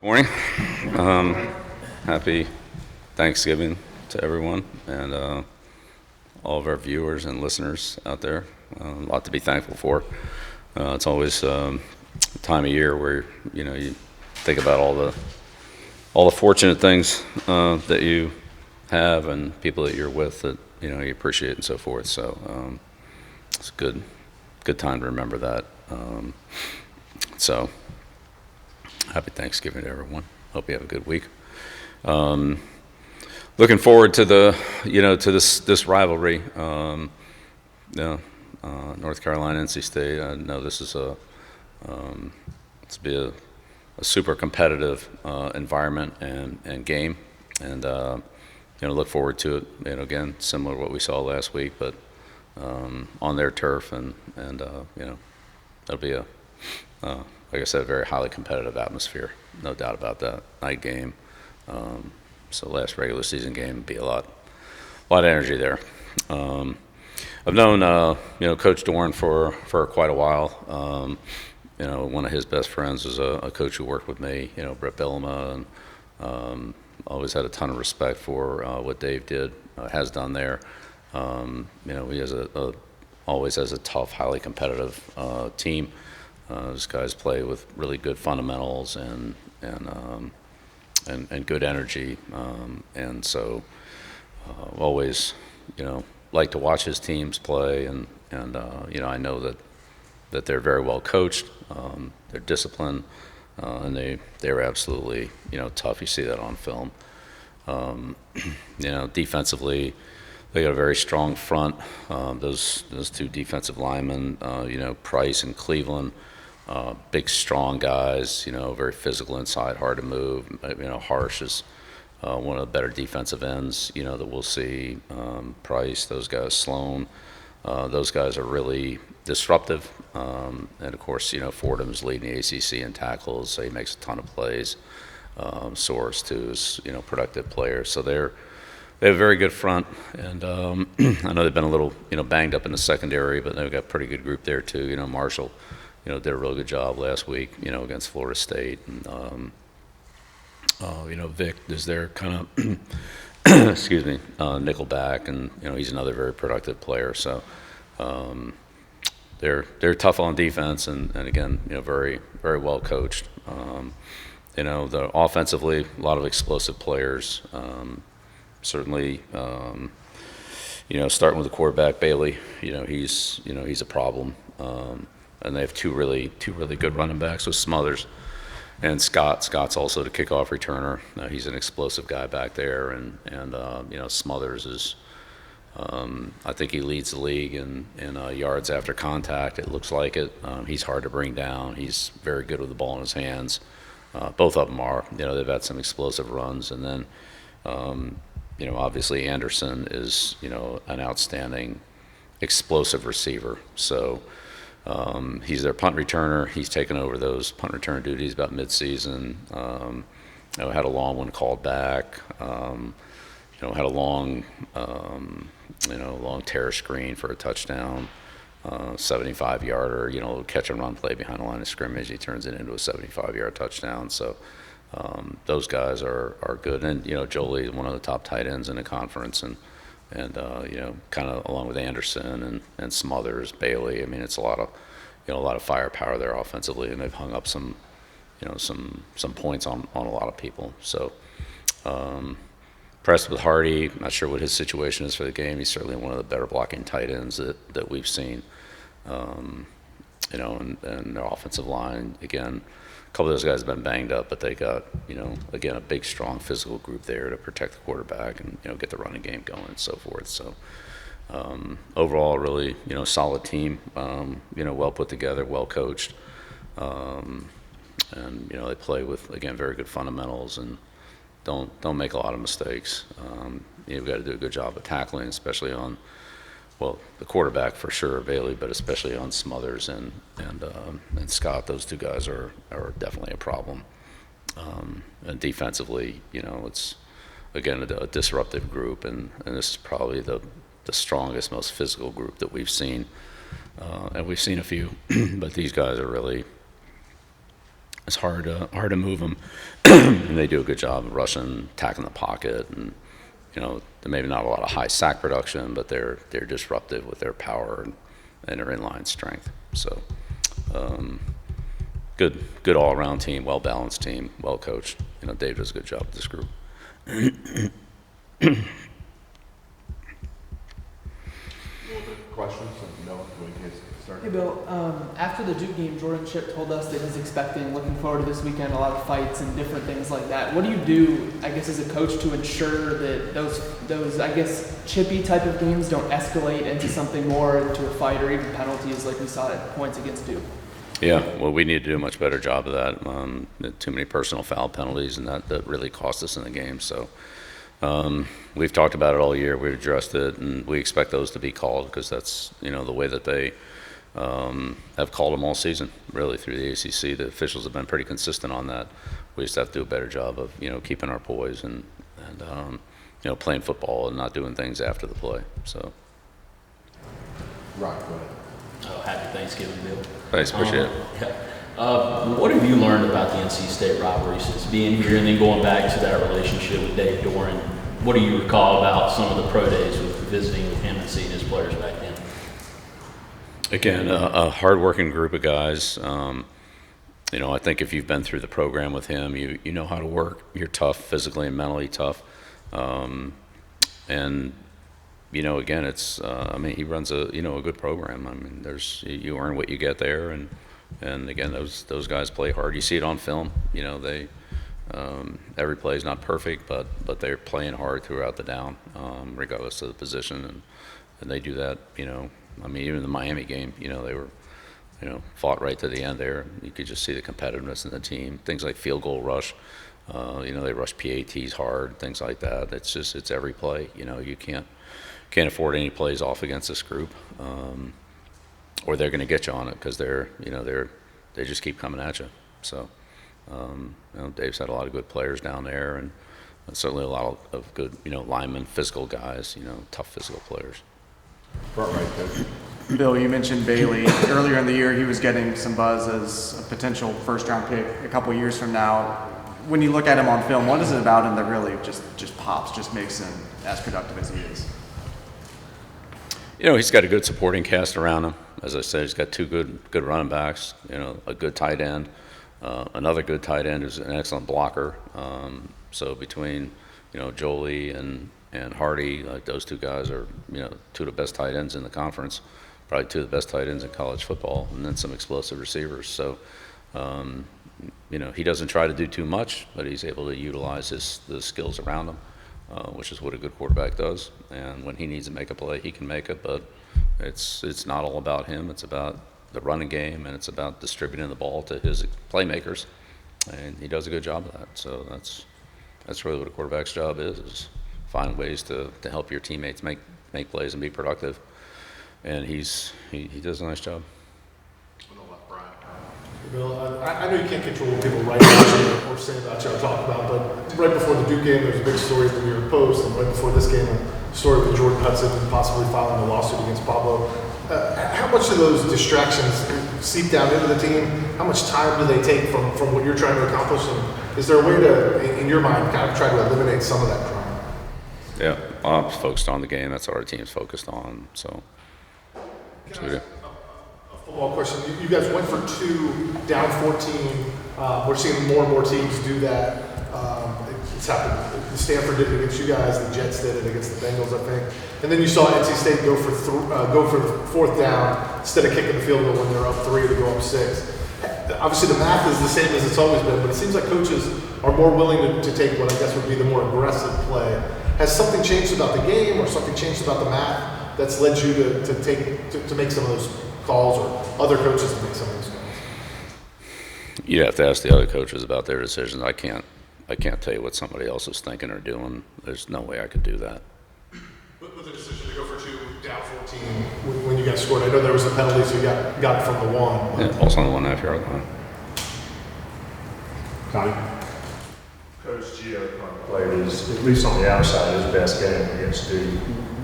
Morning. Happy Thanksgiving to everyone and all of our viewers and listeners out there. A lot to be thankful for. It's always a time of year where you think about all the fortunate things that you have and people that you're with that you appreciate and so forth. So it's a good time to remember that. So happy Thanksgiving to everyone. Hope you have a good week. Looking forward to to this rivalry. North Carolina, NC State. I know this is it's be a super competitive environment and game, and look forward to it. Again, similar to what we saw last week, but on their turf, and that'll be like I said, a very highly competitive atmosphere, no doubt about that. Night game, so last regular season game would be a lot of energy there. I've known Coach Dorn for quite a while. One of his best friends was a coach who worked with me, Brett Bellema, and always had a ton of respect for what Dave has done there. He has always has a tough, highly competitive team. Those guys play with really good fundamentals and good energy, and so always like to watch his teams play, and I know that they're very well coached, they're disciplined, and they're absolutely tough. You see that on film. Defensively, they got a very strong front. Those two defensive linemen, Price and Cleveland. Big, strong guys, very physical inside, hard to move. Harsh is one of the better defensive ends, that we'll see. Price, those guys, Sloan, those guys are really disruptive. And of course, Fordham's leading the ACC in tackles, so he makes a ton of plays. Soares too is, productive player. So they have a very good front, and I know they've been a little, banged up in the secondary, but they've got a pretty good group there too. Marshall, did a really good job last week, against Florida State. And, Vic is their kind of, excuse me, nickelback, and, he's another very productive player. So they're tough on defense, and again, very, very well coached. The offensively, a lot of explosive players. Certainly, starting with the quarterback, Bailey, he's a problem. And they have two really good running backs with Smothers and Scott. Scott's also the kickoff returner. He's an explosive guy back there, and Smothers is, I think he leads the league in yards after contact. It looks like it. He's hard to bring down. He's very good with the ball in his hands. Both of them are. They've had some explosive runs, and then obviously Anderson is an outstanding explosive receiver. So. He's their punt returner. He's taken over those punt return duties about mid-season. Had a long one called back. Had a long, long terror screen for a touchdown, 75-yarder. Catch and run play behind the line of scrimmage. He turns it into a 75-yard touchdown. So those guys are good. And Jolie, one of the top tight ends in the conference, and kind of along with Anderson and Smothers, Bailey. I mean, it's a lot of firepower there offensively, and they've hung up some points on a lot of people. So, impressed with Hardy. Not sure what his situation is for the game. He's certainly one of the better blocking tight ends that we've seen. And their offensive line, again, a couple of those guys have been banged up, but they got, again, a big, strong physical group there to protect the quarterback and, get the running game going and so forth. So overall, really, solid team, well put together, well coached. And, they play with, again, very good fundamentals and don't make a lot of mistakes. You've got to do a good job of tackling, especially on, the quarterback for sure, Bailey, but especially on Smothers and Scott. Those two guys are definitely a problem. And defensively, it's again a disruptive group, and this is probably the strongest, most physical group that we've seen. And we've seen a few, but these guys are really it's hard to move them. And they do a good job of rushing, attacking the pocket, and maybe not a lot of high sack production, but they're disruptive with their power and their inline strength. So good all around team, well balanced team, well coached. Dave does a good job with this group. Questions? No, start. Hey Bill, after the Duke game, Jordan Chip told us that he's expecting, looking forward to this weekend, a lot of fights and different things like that. What do you do, I guess, as a coach to ensure that those I guess, chippy type of games don't escalate into something more, into a fight or even penalties like we saw at points against Duke? Yeah, well, we need to do a much better job of that. Too many personal foul penalties, and that really cost us in the game. So we've talked about it all year. We've addressed it, and we expect those to be called because that's the way that they have called them all season, really, through the ACC. The officials have been pretty consistent on that. We just have to do a better job of keeping our poise and playing football and not doing things after the play. So. Right, go ahead. Oh, happy Thanksgiving, Bill. Thanks, appreciate it. What have you learned about the NC State rivalry since being here and then going back to that relationship with Dave Doran? What do you recall about some of the pro days with visiting with him and seeing his players back then? Again, a hard-working group of guys. I think if you've been through the program with him, you know how to work. You're tough, physically and mentally tough. Again, it's he runs a good program. You earn what you get there, and again, those guys play hard. You see it on film. They every play is not perfect, but they're playing hard throughout the down, regardless of the position, and they do that. Even the Miami game, they were fought right to the end there. You could just see the competitiveness in the team. Things like field goal rush. They rush PATs hard, things like that. It's every play. You can't afford any plays off against this group, or they're going to get you on it because they just keep coming at you. So, Dave's had a lot of good players down there, and certainly a lot of good, linemen, physical guys, tough physical players. Front right, Coach. Bill, you mentioned Bailey. Earlier in the year, he was getting some buzz as a potential first-round pick a couple years from now. When you look at him on film, what is it about him that really just pops, just makes him as productive as he is? He's got a good supporting cast around him. As I said, he's got two good running backs, a good tight end, another good tight end who's an excellent blocker. So between, Jolie and Hardy, like those two guys are, two of the best tight ends in the conference, probably two of the best tight ends in college football, and then some explosive receivers. So, he doesn't try to do too much, but he's able to utilize the skills around him, which is what a good quarterback does. And when he needs to make a play, he can make it, but it's not all about him. It's about the running game, and it's about distributing the ball to his playmakers, and he does a good job of that. So that's really what a quarterback's job is find ways to help your teammates make plays and be productive. And he does a nice job. Bill, I know you can't control what people write about you or say about you or talk about, but right before the Duke game, there was a big story in the New York Post, and right before this game, a story with Jordan Hudson possibly filing a lawsuit against Pablo. How much of those distractions seep down into the team? How much time do they take from what you're trying to accomplish? And is there a way to, in your mind, kind of try to eliminate some of that crime? Yeah, I'm focused on the game. That's what our team's focused on. So, a football question. You guys went for 2, down 14. We're seeing more and more teams do that. It's happened. Stanford did it against you guys. The Jets did it against the Bengals, I think. And then you saw NC State go for 4th down instead of kicking the field goal when they're up 3 to go up 6. Obviously, the math is the same as it's always been, but it seems like coaches are more willing to take what I guess would be the more aggressive play. Has something changed about the game, or something changed about the math that's led you to make some of those calls, or other coaches to make some of those calls? You have to ask the other coaches about their decisions. I can't tell you what somebody else is thinking or doing. There's no way I could do that. But the decision to go for 2, down 14, when you guys scored, I know there was a penalty, so you got it from the 1. Yeah, also on the 1.5 yard line. Connie? Coach Gio played his, at least on the outside, his best game against Duke.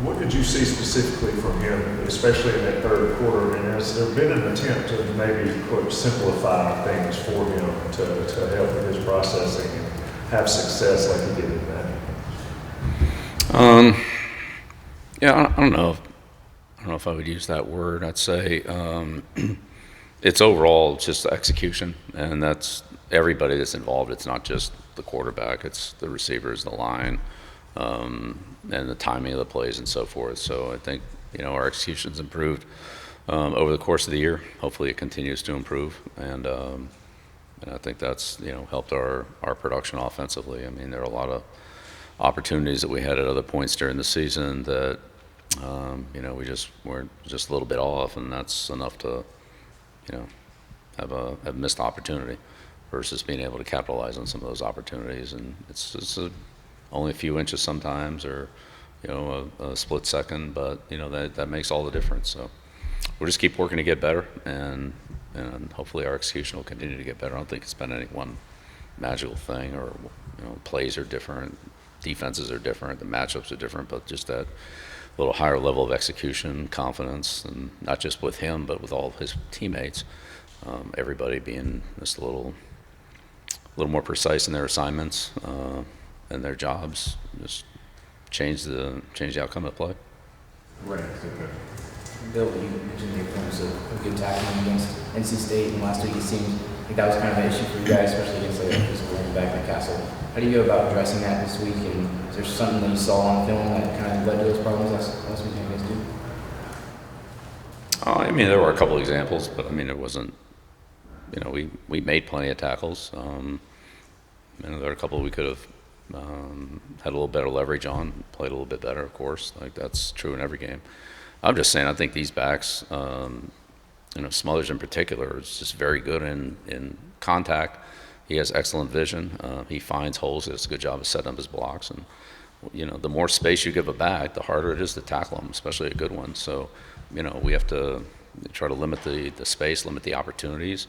What did you see specifically from him, especially in that third quarter? And has there been an attempt to maybe, quote, simplify things for him to help with his processing and have success like he did in that? Yeah, I don't know. I don't know if I would use that word. I'd say it's overall just execution, and that's everybody that's involved. It's not just the quarterback; it's the receivers, the line, and the timing of the plays and so forth. So I think our execution's improved over the course of the year. Hopefully, it continues to improve, and I think that's helped our production offensively. I mean, there are a lot of opportunities that we had at other points during the season that we just weren't just a little bit off, and that's enough to have a missed opportunity versus being able to capitalize on some of those opportunities. And it's only a few inches sometimes, or a split second, but that makes all the difference. So we'll just keep working to get better, and hopefully our execution will continue to get better. I don't think it's been any one magical thing, or plays are different, defenses are different, the matchups are different, but just that little higher level of execution, confidence, and not just with him, but with all of his teammates. Everybody being just a little more precise in their assignments and their jobs, just change the outcome of the play. Right. Okay. Bill, you mentioned the importance of good tackling against NC State, and last week it seemed like that was kind of an issue for you guys, especially against a physical running back like Castle. How do you go about addressing that this week, and is there something that you saw on film that kind of led to those problems last week? You guys do? I mean, there were a couple examples, but I mean, it wasn't. We made plenty of tackles. There were a couple we could have had a little better leverage on, played a little bit better, of course. Like, that's true in every game. I'm just saying, I think these backs, Smothers in particular, is just very good in contact. He has excellent vision. He finds holes. He does a good job of setting up his blocks. And the more space you give a back, the harder it is to tackle him, especially a good one. So, we have to try to limit the space, limit the opportunities.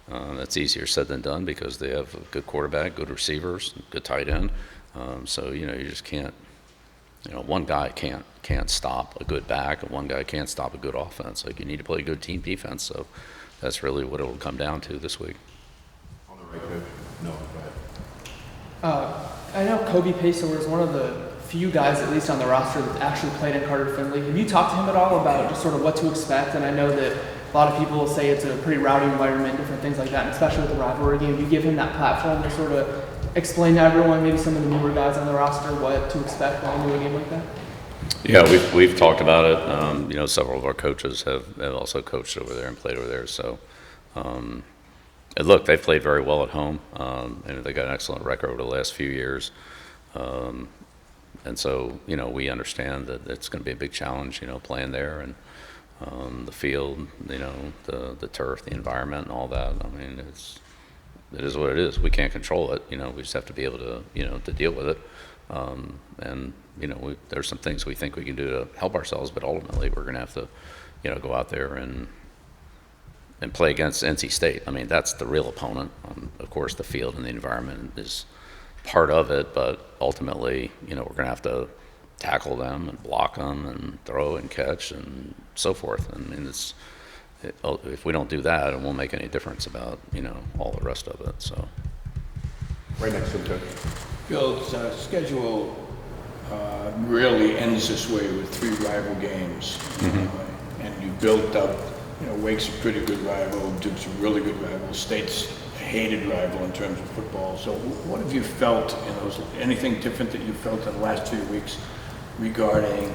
That's easier said than done because they have a good quarterback, good receivers, good tight end. So you just can't. One guy can't stop a good back, and one guy can't stop a good offense. Like, you need to play a good team defense. So that's really what it'll come down to this week. On the right, coach. No, go ahead. I know Kobe Pacer was one of the few guys, at least on the roster, that actually played in Carter Finley. Have you talked to him at all about just sort of what to expect? And I know that a lot of people will say it's a pretty rowdy environment, different things like that, and especially with the rivalry game. Do you give him that platform to sort of explain to everyone, maybe some of the newer guys on the roster, what to expect when we do a game like that? Yeah, we've talked about it. Several of our coaches have also coached over there and played over there. So, and look, they've played very well at home, and they got an excellent record over the last few years. And so, we understand that it's going to be a big challenge, playing there, and the field, the turf, the environment, and all that. I mean, it is what it is. We can't control it. We just have to be able to, to deal with it. And there's some things we think we can do to help ourselves, but ultimately we're going to have to, go out there and play against NC State. I mean, that's the real opponent. Of course, the field and the environment is part of it, but ultimately, we're going to have to tackle them and block them and throw and catch and so forth. I mean, if we don't do that, it won't make any difference about all the rest of it. So, Right next to him, coach. Bill's schedule rarely ends this way with 3 rival games, and you built up. Wake's a pretty good rival, Duke's a really good rival, State's a hated rival in terms of football. So, what have you felt in those? Anything different that you felt in the last 2 weeks regarding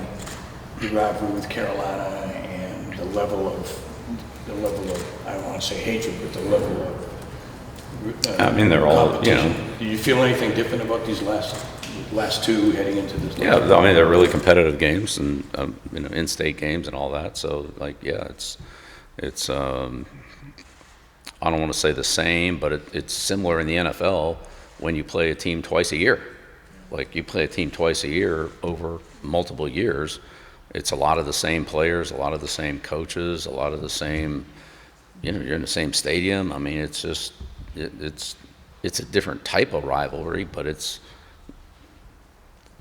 the rivalry with Carolina and the level of I don't want to say hatred, but the level of I mean, they're all, competition? Do you feel anything different about these last 2 heading into this? Yeah, I mean, they're really competitive games and in-state games and all that. So, like, yeah, it's I don't want to say the same, but it's similar in the NFL when you play a team twice a year. Like, you play a team twice a year over multiple years. It's a lot of the same players, a lot of the same coaches, a lot of the same, you're in the same stadium. I mean, it's just, it's a different type of rivalry, but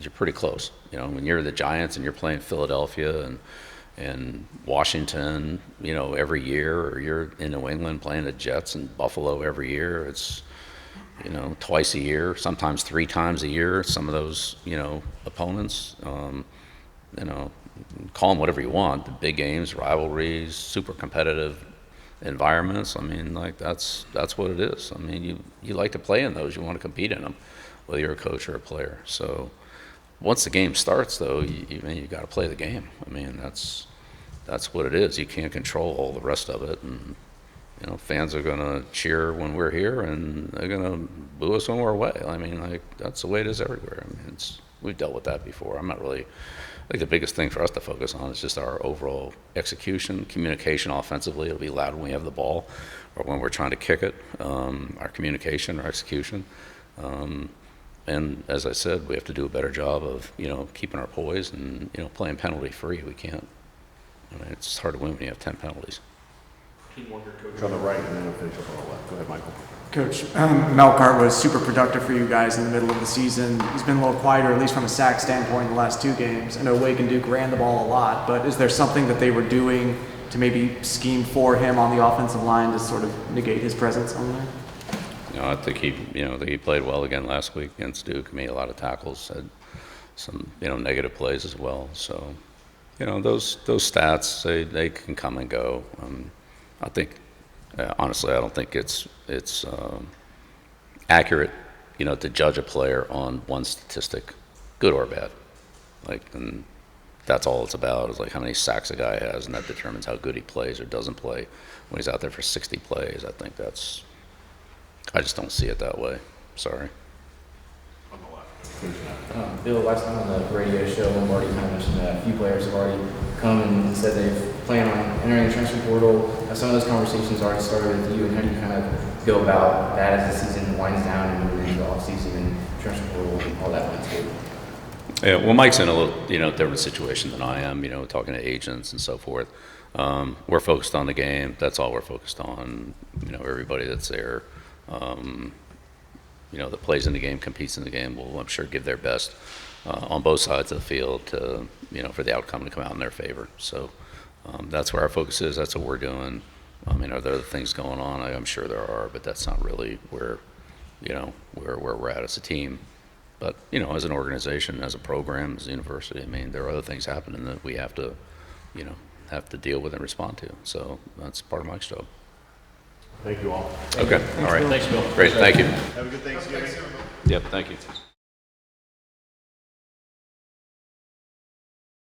you're pretty close, You know, when you're the Giants and you're playing Philadelphia and Washington, you know, every year, or you're in New England playing the Jets and Buffalo every year, it's, you know, twice a year, sometimes 3 times a year, some of those, you know, opponents, you know, call them whatever you want, the big games, rivalries, super competitive environments. I mean, like, that's what it is. I mean, you like to play in those, you want to compete in them, whether you're a coach or a player. So once the game starts, though, you got to play the game. I mean, that's what it is. You can't control all the rest of it, and you know, fans are going to cheer when we're here, and they're going to boo us when we're away. I mean, like, that's the way it is everywhere. I mean, we've dealt with that before. I'm not really. I think the biggest thing for us to focus on is just our overall execution, communication offensively. It'll be loud when we have the ball, or when we're trying to kick it. Our communication, our execution. And as I said, we have to do a better job of, you know, keeping our poise and, you know, playing penalty free. We can't. I mean, it's hard to win when you have 10 penalties. Coach on the right and then official on the left. Go ahead, Michael. Coach, Melkart was super productive for you guys in the middle of the season. He's been a little quieter, at least from a sack standpoint, in the last 2 games. I know Wake and Duke ran the ball a lot, but is there something that they were doing to maybe scheme for him on the offensive line to sort of negate his presence on there? You know, I think he played well again last week against Duke. Made a lot of tackles, had some, you know, negative plays as well. So, you know, those stats, they can come and go. I think, honestly, I don't think it's accurate, you know, to judge a player on one statistic, good or bad. Like, and that's all it's about, is like how many sacks a guy has, and that determines how good he plays or doesn't play. When he's out there for 60 plays, I think I just don't see it that way. Sorry. Bill, last time on the radio show, Lombardi kind of mentioned that a few players have already come and said they plan on entering the transfer portal. Have some of those conversations already started with you, and how do you kind of go about that as the season winds down and moving into the offseason and transfer portal and all that landscape? Yeah, well, Mike's in a little, you know, different situation than I am, you know, talking to agents and so forth. We're focused on the game. That's all we're focused on. You know, everybody that's there, you know, that plays in the game, competes in the game, will, I'm sure, give their best on both sides of the field to, you know, for the outcome to come out in their favor. So that's where our focus is. That's what we're doing. I mean, are there other things going on? I'm sure there are, but that's not really where, you know, where we're at as a team. But, you know, as an organization, as a program, as a university, I mean, there are other things happening that we have to, you know, have to deal with and respond to. So that's part of Mike's job. Thank you all. Okay. All right. Thanks, Bill. Great. Thank you. Have a good Thanksgiving. Yep. Thank you.